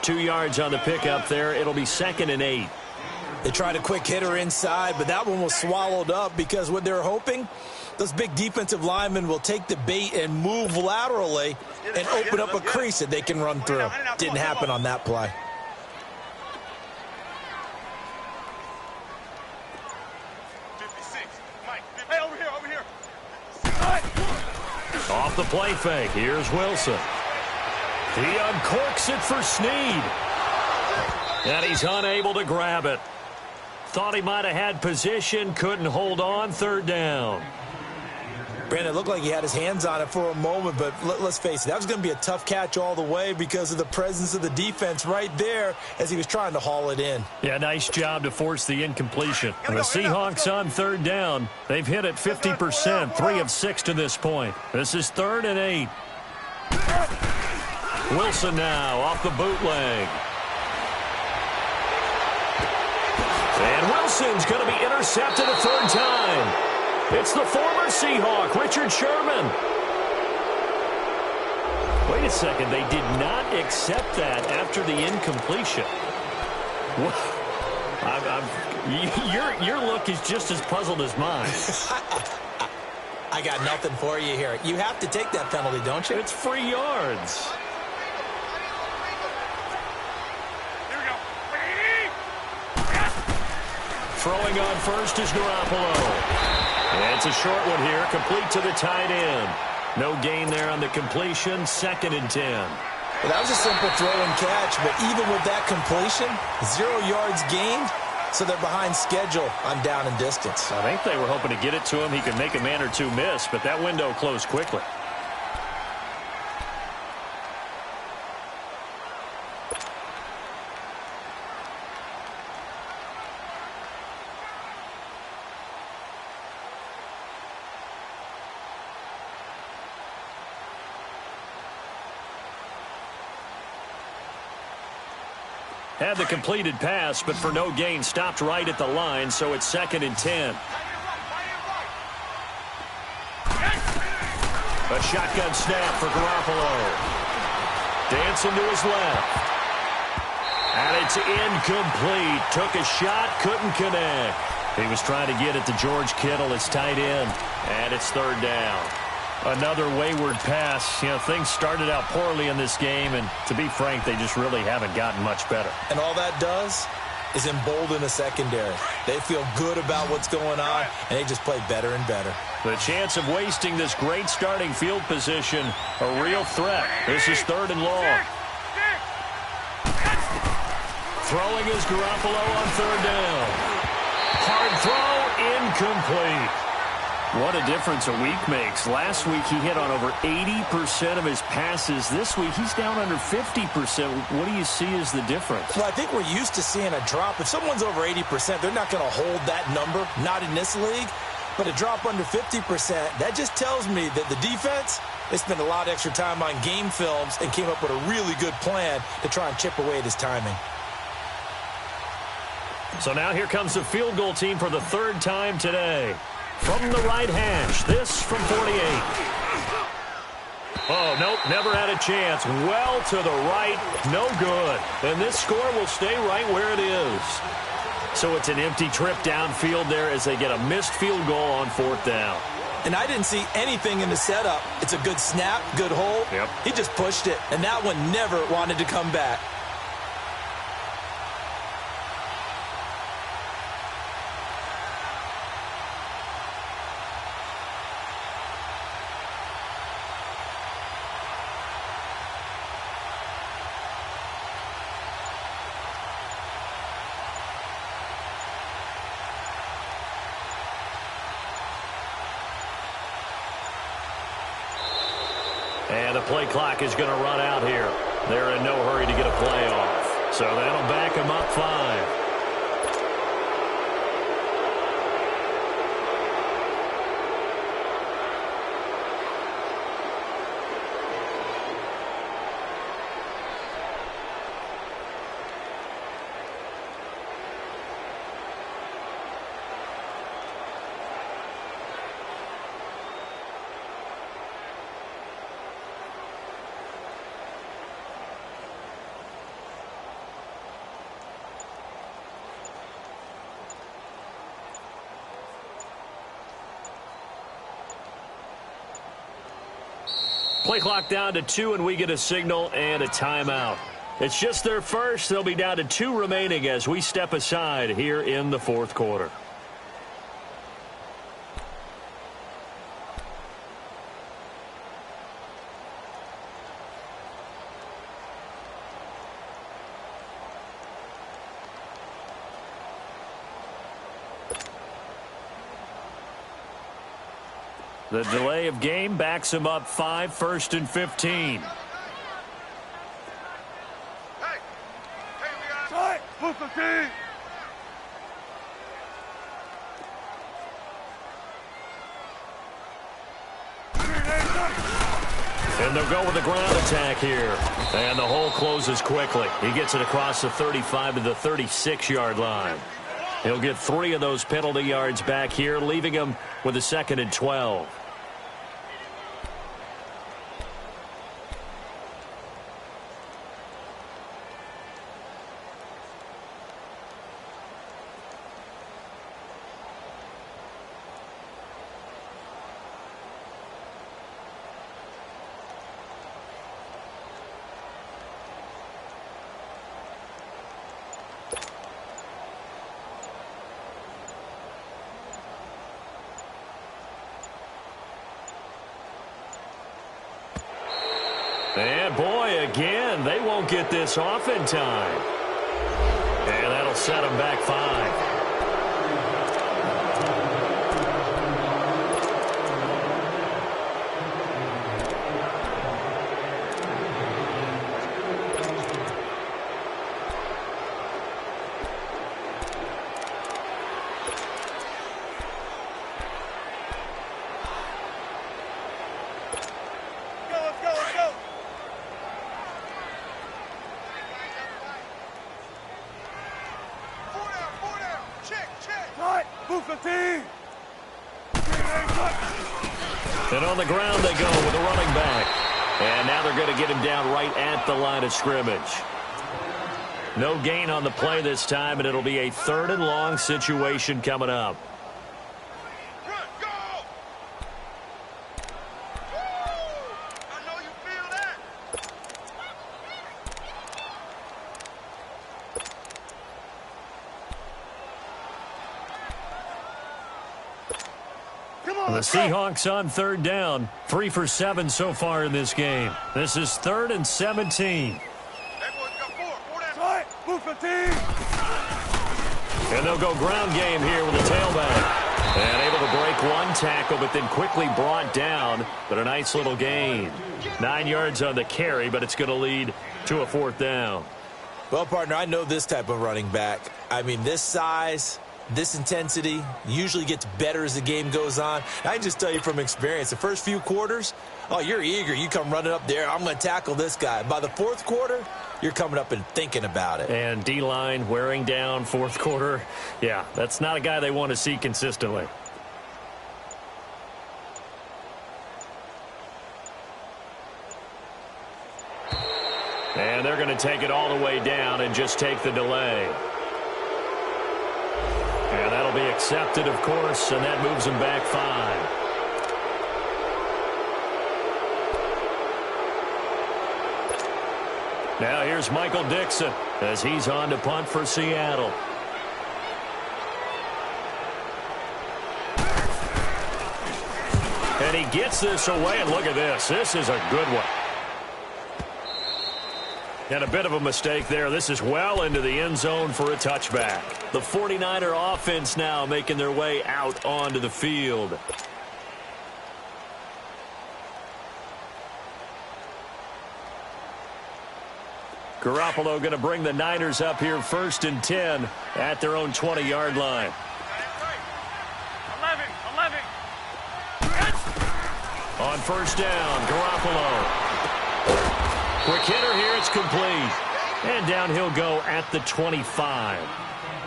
2 yards on the pickup there. It'll be 2nd and 8. They tried a quick hitter inside, but that one was swallowed up because what they're hoping, those big defensive linemen will take the bait and move laterally and open up a crease that they can run through. Didn't happen on that play. Hey, over here. Off the play fake. Here's Wilson. He uncorks it for Snead. And he's unable to grab it. Thought he might have had position. Couldn't hold on. 3rd down. Brandon, it looked like he had his hands on it for a moment, but let's face it, that was going to be a tough catch all the way because of the presence of the defense right there as he was trying to haul it in. Yeah, nice job to force the incompletion. And the Seahawks on 3rd down. They've hit it 50%, 3 of 6 to this point. This is 3rd and 8. Wilson now off the bootleg. And Wilson's going to be intercepted a 3rd time. It's the former Seahawk, Richard Sherman. Wait a second. They did not accept that after the incompletion. Your look is just as puzzled as mine. I got nothing for you here. You have to take that penalty, don't you? It's free yards. Throwing on first is Garoppolo. And it's a short one here, complete to the tight end. No gain there on the completion, 2nd and 10. Well, that was a simple throw and catch, but even with that completion, 0 yards gained, so they're behind schedule on down and distance. I think they were hoping to get it to him. He could make a man or two miss, but that window closed quickly. Had the completed pass, but for no gain, stopped right at the line, so it's 2nd and 10. A shotgun snap for Garoppolo. Dancing to his left. And it's incomplete. Took a shot, couldn't connect. He was trying to get it to George Kittle, his tight end, and it's 3rd down. Another wayward pass. You know, things started out poorly in this game, and to be frank, they just really haven't gotten much better. And all that does is embolden the secondary. They feel good about what's going on, and they just play better and better. The chance of wasting this great starting field position, a real threat. This is 3rd and long. Throwing is Garoppolo on 3rd down. Hard throw, incomplete. What a difference a week makes. Last week he hit on over 80% of his passes. This week he's down under 50%. What do you see as the difference? Well, I think we're used to seeing a drop. If someone's over 80%, they're not going to hold that number, not in this league. But a drop under 50%, that just tells me that the defense, they spent a lot of extra time on game films and came up with a really good plan to try and chip away at his timing. So now here comes the field goal team for the 3rd time today. From the right hash, this from 48. Oh, nope, never had a chance. Well to the right, no good. And this score will stay right where it is. So it's an empty trip downfield there as they get a missed field goal on 4th down. And I didn't see anything in the setup. It's a good snap, good hold. Yep. He just pushed it, and that one never wanted to come back. And the play clock is going to run out here. They're in no hurry to get a play off. So that'll back them up 5. Play clock down to 2, and we get a signal and a timeout. It's just their first. They'll be down to 2 remaining as we step aside here in the fourth quarter. The delay of game backs him up 5, 1st and 15. Hey, we got move the team. And they'll go with the ground attack here. And the hole closes quickly. He gets it across the 35 to the 36-yard line. He'll get 3 of those penalty yards back here, leaving him with a 2nd and 12. And boy, again, they won't get this off in time. And that'll set them back 5. And on the ground they go with a running back. And now they're going to get him down right at the line of scrimmage. No gain on the play this time, and it'll be a 3rd and long situation coming up. The Seahawks on 3rd down. 3 for 7 so far in this game. This is 3rd and 17. And they'll go ground game here with a tailback. And able to break one tackle, but then quickly brought down. But a nice little gain. 9 yards on the carry, but it's going to lead to a 4th down. Well, partner, I know this type of running back. I mean, this size, this intensity usually gets better as the game goes on. I can just tell you from experience, the first few quarters, oh, you're eager. You come running up there, I'm going to tackle this guy. By the 4th quarter, you're coming up and thinking about it. And D-line wearing down 4th quarter. Yeah, that's not a guy they want to see consistently. And they're going to take it all the way down and just take the delay. And that'll be accepted, of course, and that moves them back 5. Now here's Michael Dixon as he's on to punt for Seattle. And he gets this away, and look at this. This is a good one. And a bit of a mistake there. This is well into the end zone for a touchback. The 49er offense now making their way out onto the field. Garoppolo going to bring the Niners up here 1st and 10 at their own 20-yard line. 11. On 1st down, Garoppolo. Quick hitter here, it's complete. And down he'll go at the 25.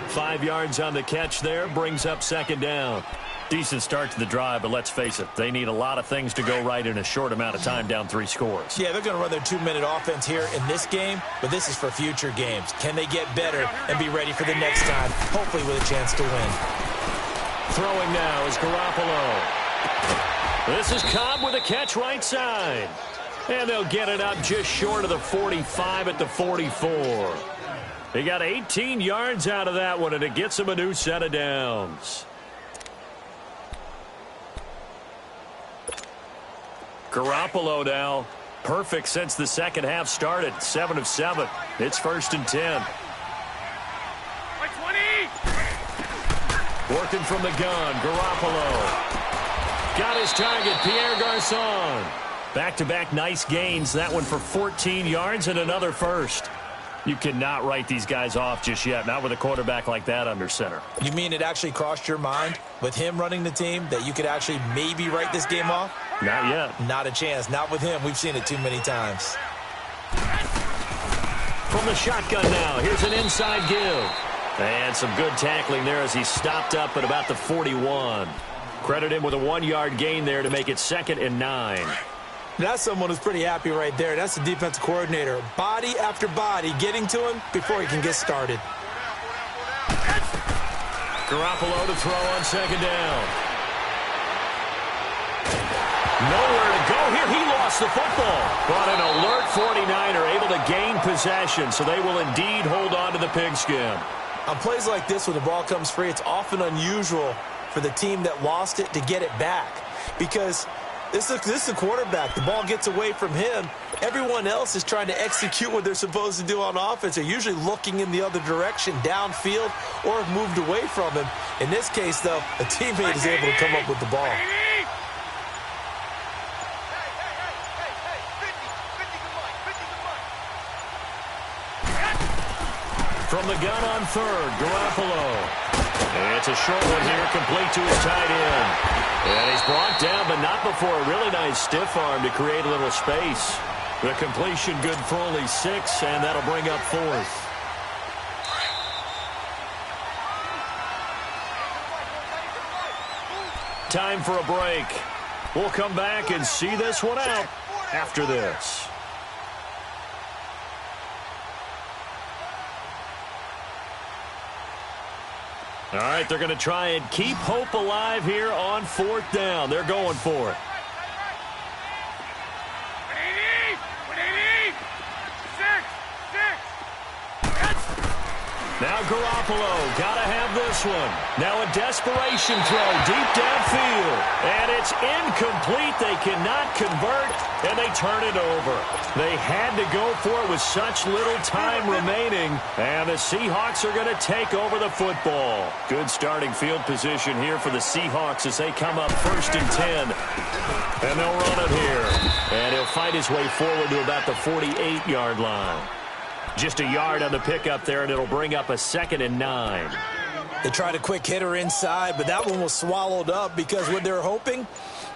5 yards on the catch there, brings up 2nd down. Decent start to the drive, but let's face it, they need a lot of things to go right in a short amount of time, down 3 scores. Yeah, they're going to run their 2-minute offense here in this game, but this is for future games. Can they get better and be ready for the next time, hopefully with a chance to win? Throwing now is Garoppolo. This is Cobb with a catch right side. And they'll get it up just short of the 45 at the 44. He got 18 yards out of that one, and it gets him a new set of downs. Garoppolo now, perfect since the second half started. 7 of 7. It's 1st and 10. Working from the gun, Garoppolo. Got his target, Pierre Garçon. Back-to-back nice gains. That one for 14 yards and another first. You cannot write these guys off just yet, not with a quarterback like that under center. You mean it actually crossed your mind with him running the team that you could actually maybe write this game off? Not yet. Not a chance. Not with him. We've seen it too many times. From the shotgun now, here's an inside give. And some good tackling there as he stopped up at about the 41. Credit him with a 1-yard gain there to make it 2nd and 9. That's someone who's pretty happy right there. That's the defensive coordinator. Body after body getting to him before he can get started. Garoppolo to throw on 2nd down. Nowhere to go here. He lost the football. But an alert 49er able to gain possession, so they will indeed hold on to the pigskin. On plays like this, when the ball comes free, it's often unusual for the team that lost it to get it back. Because this is a quarterback. The ball gets away from him. Everyone else is trying to execute what they're supposed to do on offense. They're usually looking in the other direction, downfield, or have moved away from him. In this case, though, a teammate is able to come up with the ball. From the gun on 3rd, Garoppolo. And it's a short one here, complete to his tight end. And he's brought down, but not before a really nice stiff arm to create a little space. The completion good for only 6, and that'll bring up 4th. Time for a break. We'll come back and see this one out after this. All right, they're going to try and keep hope alive here on 4th down. They're going for it. Now Garoppolo, got to have this one. Now a desperation throw deep downfield. And it's incomplete. They cannot convert, and they turn it over. They had to go for it with such little time remaining. And the Seahawks are going to take over the football. Good starting field position here for the Seahawks as they come up 1st and 10. And they'll run it here. And he'll fight his way forward to about the 48-yard line. Just a yard on the pickup there, and it'll bring up a 2nd and 9. They tried a quick hitter inside, but that one was swallowed up because what they're hoping,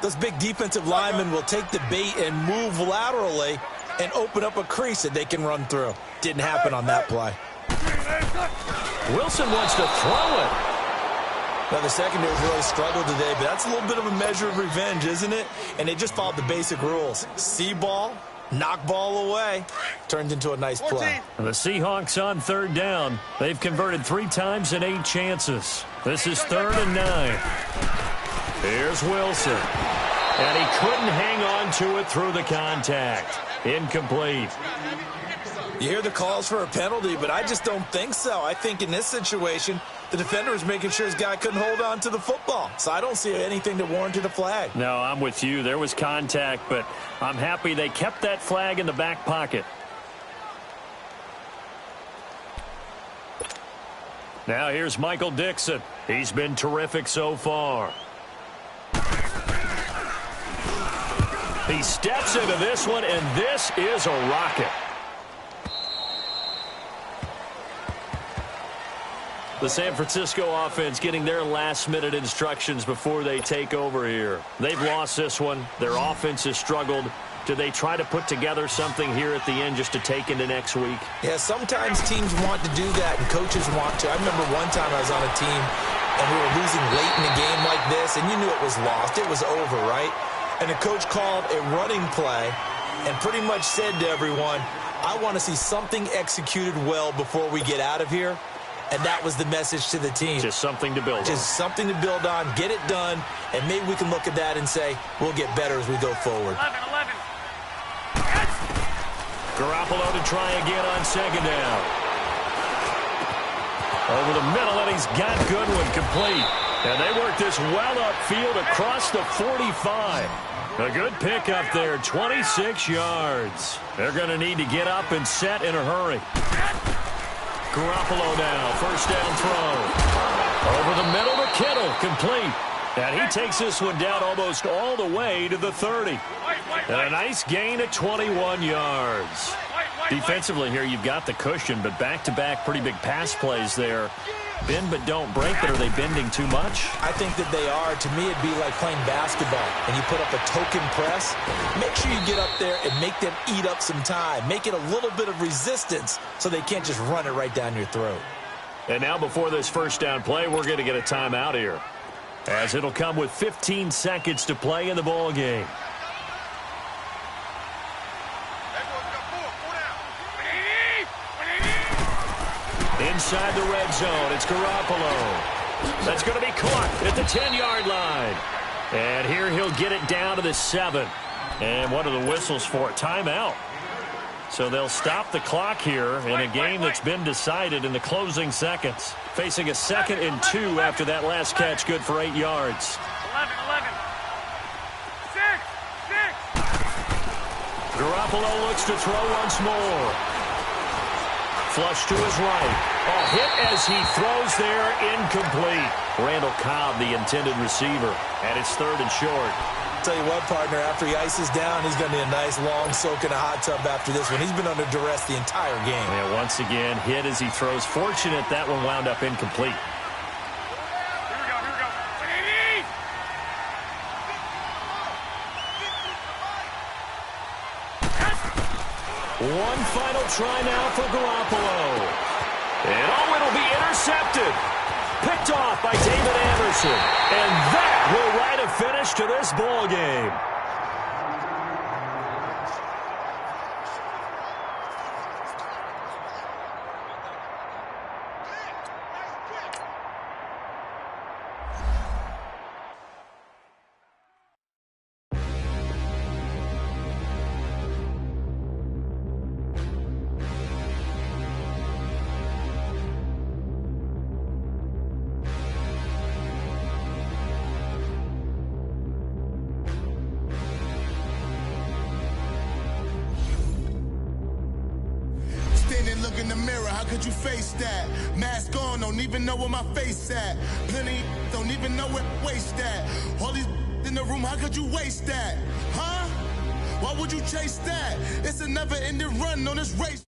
those big defensive linemen will take the bait and move laterally and open up a crease that they can run through. Didn't happen on that play. Wilson wants to throw it. Now, the secondary's really struggled today, but that's a little bit of a measure of revenge, isn't it? And they just followed the basic rules. See ball, knock ball away. Turned into a nice play. The Seahawks on 3rd down. They've converted 3 times in 8 chances. This is 3rd and 9. Here's Wilson. And he couldn't hang on to it through the contact. Incomplete. You hear the calls for a penalty, but I just don't think so. I think in this situation, the defender was making sure his guy couldn't hold on to the football. So I don't see anything that warranted a flag. No, I'm with you. There was contact, but I'm happy they kept that flag in the back pocket. Now here's Michael Dixon. He's been terrific so far. He steps into this one, and this is a rocket. The San Francisco offense getting their last-minute instructions before they take over here. They've lost this one. Their offense has struggled. Do they try to put together something here at the end just to take into next week? Yeah, sometimes teams want to do that, and coaches want to. I remember one time I was on a team, and we were losing late in a game like this, and you knew it was lost. It was over, right? And the coach called a running play and pretty much said to everyone, I want to see something executed well before we get out of here. And that was the message to the team. Just something to build on. Just something to build on, get it done, and maybe we can look at that and say, we'll get better as we go forward. 11. Garoppolo to try again on second down. Over the middle, and he's got Goodwin complete. And they work this well upfield across the 45. A good pickup there, 26 yards. They're going to need to get up and set in a hurry. Garoppolo now, first down throw. Over the middle to Kittle, complete. And he takes this one down almost all the way to the 30. And a nice gain of 21 yards. Defensively here, you've got the cushion, but back-to-back pretty big pass plays there. Bend but don't break, but are they bending too much? I think that they are. To me, it'd be like playing basketball, and you put up a token press. Make sure you get up there and make them eat up some time. Make it a little bit of resistance so they can't just run it right down your throat. And now before this first down play, we're going to get a timeout here, as it'll come with 15 seconds to play in the ball game. Inside the red zone, it's Garoppolo. That's going to be caught at the 10-yard line. And here he'll get it down to the 7. And what are the whistles for? Timeout. So they'll stop the clock here in a game that's been decided in the closing seconds. Facing a 2nd and 2 after that last catch, good for 8 yards. 11. 6. Garoppolo looks to throw once more. Flush to his right. A hit as he throws there, incomplete. Randall Cobb, the intended receiver, and it's 3rd and short. Tell you what, partner, after he ices down, he's going to need a nice long soak in a hot tub after this one. He's been under duress the entire game. Yeah, once again, hit as he throws. Fortunate that one wound up incomplete. Here we go. One final try now for Garoppolo. And it'll be intercepted. Picked off by David Anderson. And that will write a finish to this ball game. Look in the mirror, how could you face that? Mask on, don't even know where my face at. Plenty don't even know where waste at. All these in the room, how could you waste that? Huh? Why would you chase that? It's a never-ending run on this race.